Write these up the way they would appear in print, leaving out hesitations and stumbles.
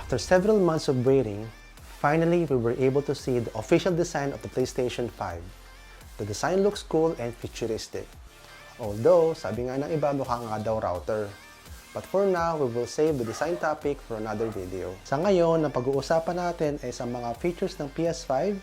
After several months of waiting, finally we were able to see the official design of the PlayStation 5. The design looks cool and futuristic. Although, sabi nga ng iba, mukha nga daw router. But for now, we will save the design topic for another video. Sa ngayon, ang pag-uusapan natin ay sa mga features ng PS5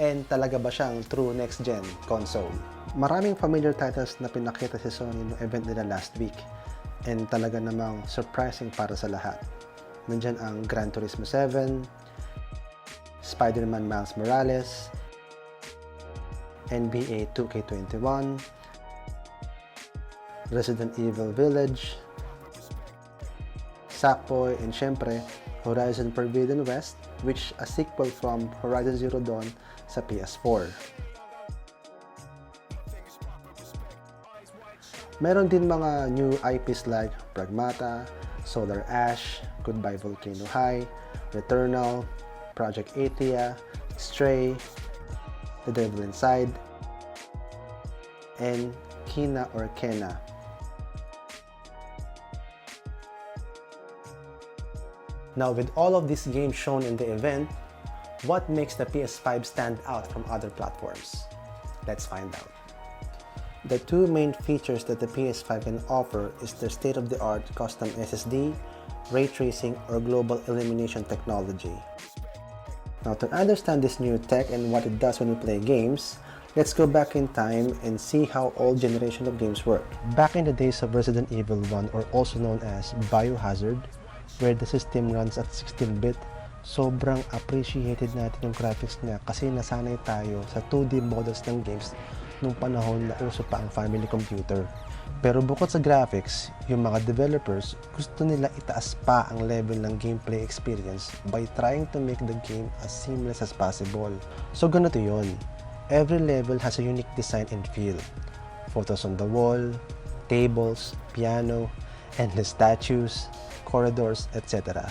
and talaga ba siyang true next-gen console. Maraming familiar titles na pinakita si Sony no event nila last week and talaga namang surprising para sa lahat. Nandyan ang Gran Turismo 7, Spider-Man Miles Morales, NBA 2K21, Resident Evil Village, Sackboy, and syempre, Horizon Forbidden West, which a sequel from Horizon Zero Dawn sa PS4. Meron din mga new IPs like Pragmata, Solar Ash, Goodbye Volcano High, Returnal, Project Athia, Stray, The Devil Inside, and Kena or Kena. Now, with all of these games shown in the event, what makes the PS5 stand out from other platforms? Let's find out. The two main features that the PS5 can offer is their state-of-the-art custom SSD, ray tracing, or global illumination technology. Now, to understand this new tech and what it does when we play games, let's go back in time and see how old generation of games work. Back in the days of Resident Evil 1, or also known as Biohazard, where the system runs at 16-bit, sobrang appreciated natin yung graphics niya kasi nasanay tayo sa 2D models ng games nung panahon na uso pa ang family computer. Pero bukod sa graphics, yung mga developers gusto nila itaas pa ang level ng gameplay experience by trying to make the game as seamless as possible. So ganito yun. Every level has a unique design and feel. Photos on the wall, tables, piano, endless statues, corridors, etc.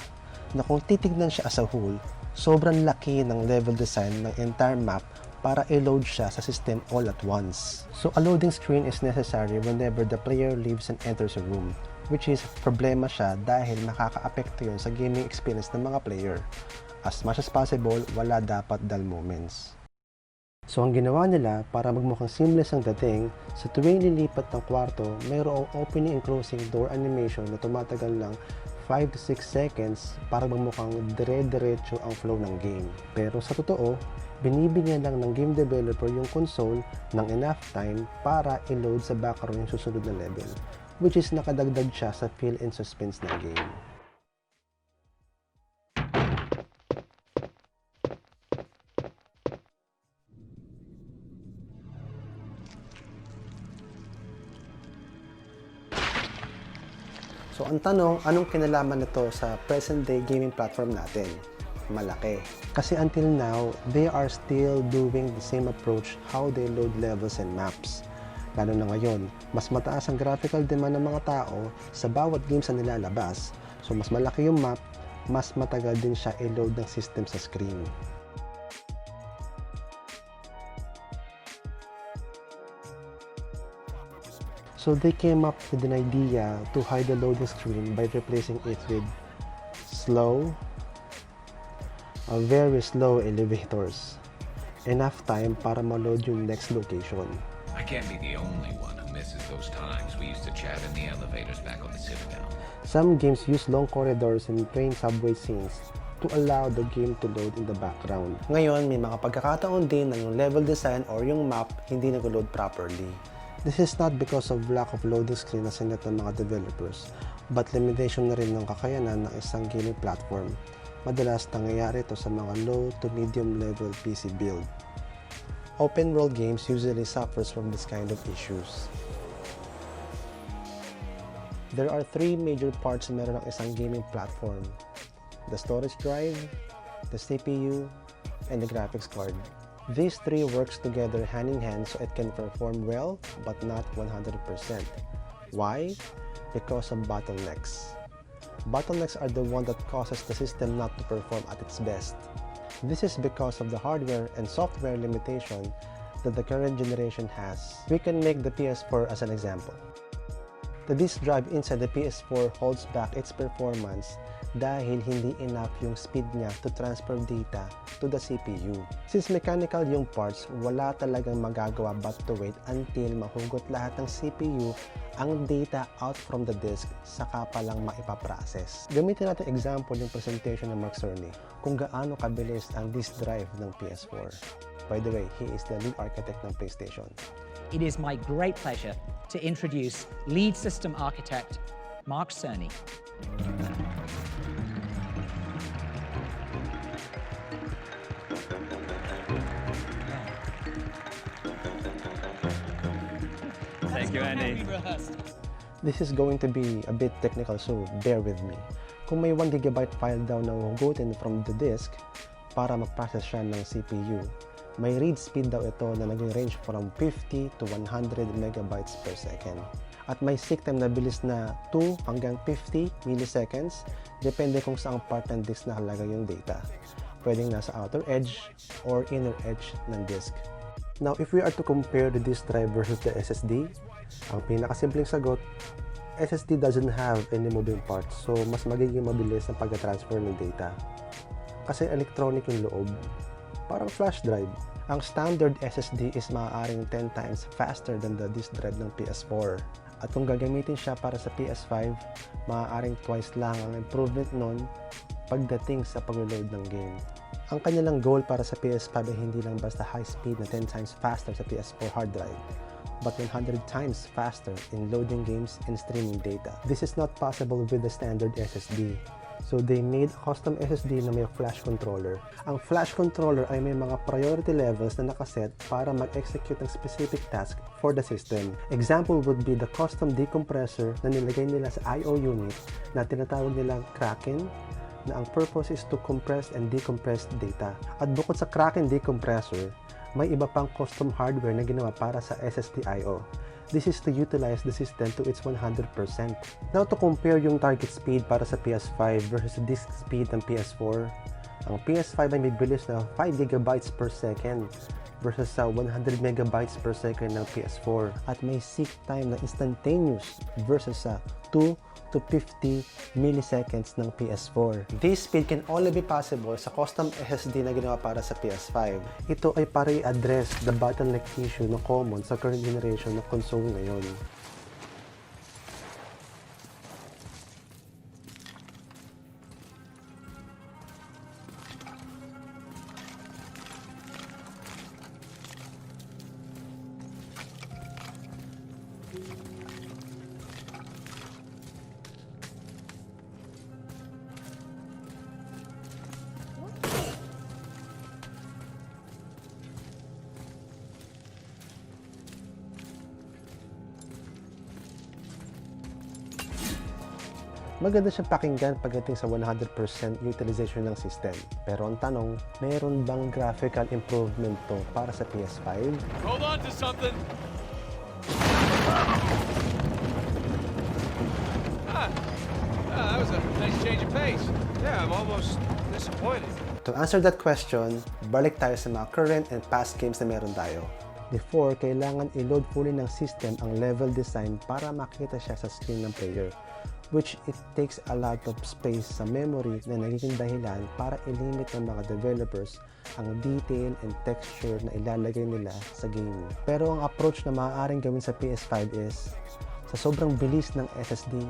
Na kung titignan siya as a whole, sobrang laki ng level design ng entire map para i-load siya sa system all at once. So a loading screen is necessary whenever the player leaves and enters a room, which is problema siya dahil makaka-apekto yun sa gaming experience ng mga player. As much as possible, wala dapat dull moments. So ang ginawa nila para magmukhang seamless ang dating, sa tuwing lilipat ng kwarto, mayroong opening and closing door animation na tumatagal lang 5 to 6 seconds para magmukhang dire-diretso ang flow ng game. Pero sa totoo, binibigyan lang ng game developer yung console ng enough time para i-load sa background yung susunod na level, which is nakadagdag siya sa feel and suspense ng game. So ang tanong, anong kinalaman nito sa present day gaming platform natin? Malaki. Kasi until now, they are still doing the same approach how they load levels and maps. Lalo na ngayon, mas mataas ang graphical demand ng mga tao sa bawat games na nilalabas. So mas malaki yung map, mas matagal din siya i-load ng system sa screen. So they came up with an idea to hide the loading screen by replacing it with very slow elevators. Enough time para ma-load yung next location. I can't be the only one who misses those times we used to chat in the elevators back on the Citadel. Some games use long corridors and train subway scenes to allow the game to load in the background. Ngayon, may mga pagkakataon din na yung level design or yung map hindi nag-load properly. This is not because of lack of loading screen na sinet ng mga developers, but limitation na rin ng kakayanan ng isang gaming platform. Madalas nangyayari ito sa mga low to medium level PC build. Open world games usually suffers from this kind of issues. There are three major parts na meron ng isang gaming platform: the storage drive, the CPU, and the graphics card. These three works together hand in hand so it can perform well but not 100%. Why? Because of bottlenecks. Bottlenecks are the one that causes the system not to perform at its best. This is because of the hardware and software limitation that the current generation has. We can make the PS4 as an example. The disk drive inside the PS4 holds back its performance dahil hindi enough yung speed niya to transfer data to the CPU. Since mechanical yung parts, wala talagang magagawa but to wait until mahugot lahat ng CPU ang data out from the disk, saka pa lang maipaprocess. Gamitin natin example yung presentation ng Mark Cerny kung gaano kabilis ang disk drive ng PS4. By the way, he is the lead architect ng PlayStation. It is my great pleasure to introduce lead system architect Mark Cerny. Thank you, Andy. This is going to be a bit technical, so bear with me. Kung may 1 GB file daw na hugutin from the disk para mag-process siya ng CPU, may read speed daw ito na naging range from 50 to 100 megabytes per second. At may seek time na bilis na 2 hanggang 50 milliseconds, depende kung saang part ng disk nakalagay yung data. Pwedeng nasa outer edge or inner edge ng disk. Now, if we are to compare the disk drive versus the SSD, ang pinakasimpleng sagot, SSD doesn't have any moving parts, so mas magiging mabilis ang pag-transfer ng data. Kasi electronic yung loob, parang flash drive. Ang standard SSD is maaaring 10 times faster than the disk drive ng PS4. At kung gagamitin siya para sa PS5, maaaring twice lang ang improvement nun pagdating sa pag-load ng game. Ang kanilang goal para sa PS5 ay hindi lang basta high speed na 10 times faster sa PS4 hard drive, but 100 times faster in loading games and streaming data. This is not possible with the standard SSD. So they made a custom SSD na may flash controller. Ang flash controller ay may mga priority levels na nakaset para mag-execute ng specific task for the system. Example would be the custom decompressor na nilagay nila sa I/O unit na tinatawag nilang Kraken, na ang purpose is to compress and decompress data. At bukod sa Kraken decompressor, may iba pang custom hardware na ginawa para sa SSD I/O. This is to utilize the system to its 100%. Now, to compare yung target speed para sa PS5 versus the disk speed ng PS4, ang PS5 ay may bilis na 5 GB per second versus sa 100 megabytes per second ng PS4. At may seek time na instantaneous versus sa 2 to 50 milliseconds ng PS4. This speed can only be possible sa custom SSD na ginawa para sa PS5. Ito ay para i-address the bottleneck issue na common sa current generation na console ngayon. Maganda siyang pakinggan pagdating sa 100% utilization ng system. Pero ang tanong, meron bang graphical improvement to para sa PS5? Hold on to something. That was a nice change of pace. Yeah, I'm almost disappointed. To answer that question, balik tayo sa mga current and past games na meron tayo. Before, kailangan i-load fully ng system ang level design para makita siya sa screen ng player, which it takes a lot of space sa memory na nagiging dahilan para i-limit ng mga developers ang detail and texture na ilalagay nila sa game. Pero ang approach na maaaring gawin sa PS5 is, sa sobrang bilis ng SSD,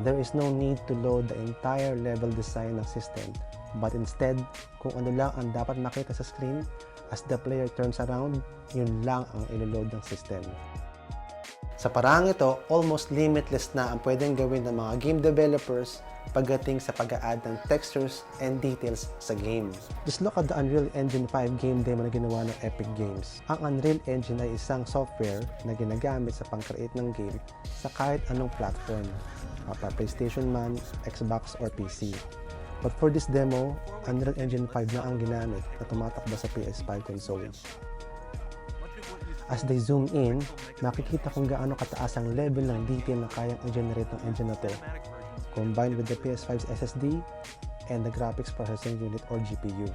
there is no need to load the entire level design ng system, but instead, kung ano lang ang dapat makita sa screen, as the player turns around, yun lang ang ilo-load ng system. Sa paraang ito, almost limitless na ang pwedeng gawin ng mga game developers pagdating sa pag-a-add ng textures and details sa game. Just look at the Unreal Engine 5 game demo na ginawa ng Epic Games. Ang Unreal Engine ay isang software na ginagamit sa pang-create ng game sa kahit anong platform, mapa PlayStation man, Xbox, or PC. But for this demo, Unreal Engine 5 na ang ginamit na tumatakbo sa PS5 console. As they zoom in, makikita kung gaano kataas ang level ng detail na kayang i-generate ng engine na to, combined with the PS5's SSD and the graphics processing unit or GPU.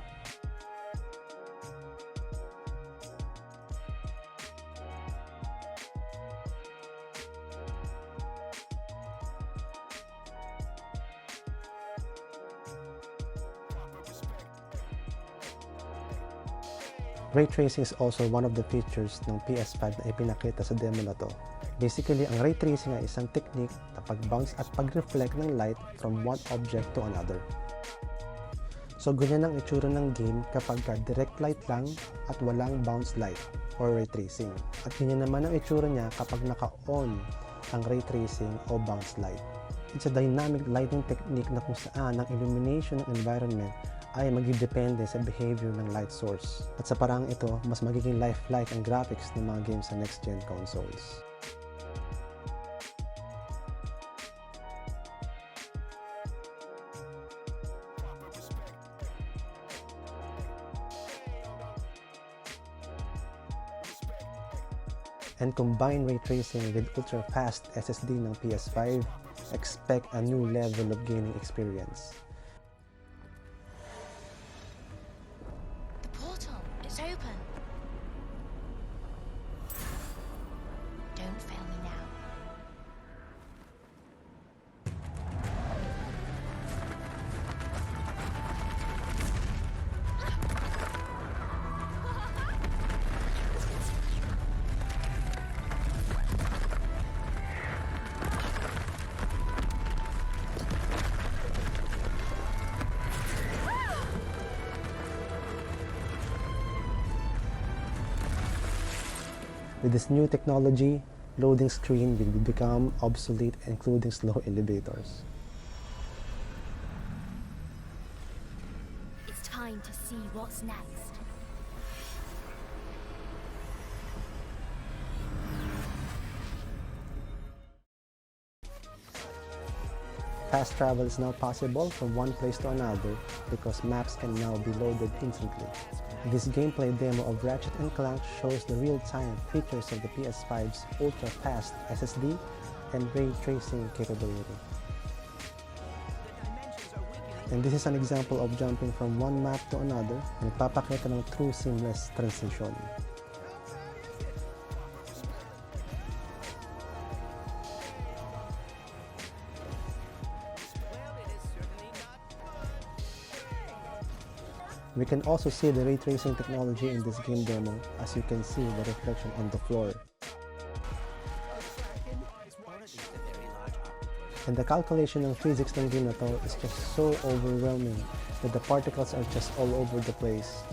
Ray tracing is also one of the features ng PS5 na ipinakita sa demo na to. Basically, ang ray tracing ay isang technique na pag-bounce at pag-reflect ng light from one object to another. So, ganyan ang itsura ng game kapag direct light lang at walang bounce light or ray tracing. At ganyan naman ang itsura niya kapag naka-on ang ray tracing o bounce light. It's a dynamic lighting technique na kung saan ang illumination ng environment ay magdidepende sa behavior ng light source. At sa parang ito, mas magiging lifelike ang graphics ng mga games sa next-gen consoles. And combine ray tracing with ultra-fast SSD ng PS5, expect a new level of gaming experience. The portal, it's open. Don't fail me now. With this new technology, loading screen will become obsolete, including slow elevators. It's time to see what's next. Fast travel is now possible from one place to another because maps can now be loaded instantly. This gameplay demo of Ratchet & Clank shows the real-time features of the PS5's ultra-fast SSD and ray tracing capability. And this is an example of jumping from one map to another na nagpapakita ng true seamless transition. We can also see the ray tracing technology in this game demo, as you can see the reflection on the floor. And the calculation ng physics ng game na to is just so overwhelming that the particles are just all over the place.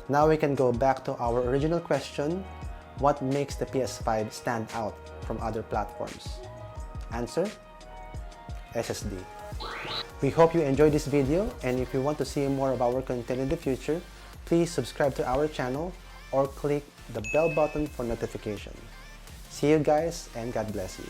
Now we can go back to our original question, what makes the PS5 stand out from other platforms? Answer, SSD. We hope you enjoyed this video, and if you want to see more of our content in the future, please subscribe to our channel or click the bell button for notification. See you guys, and God bless you.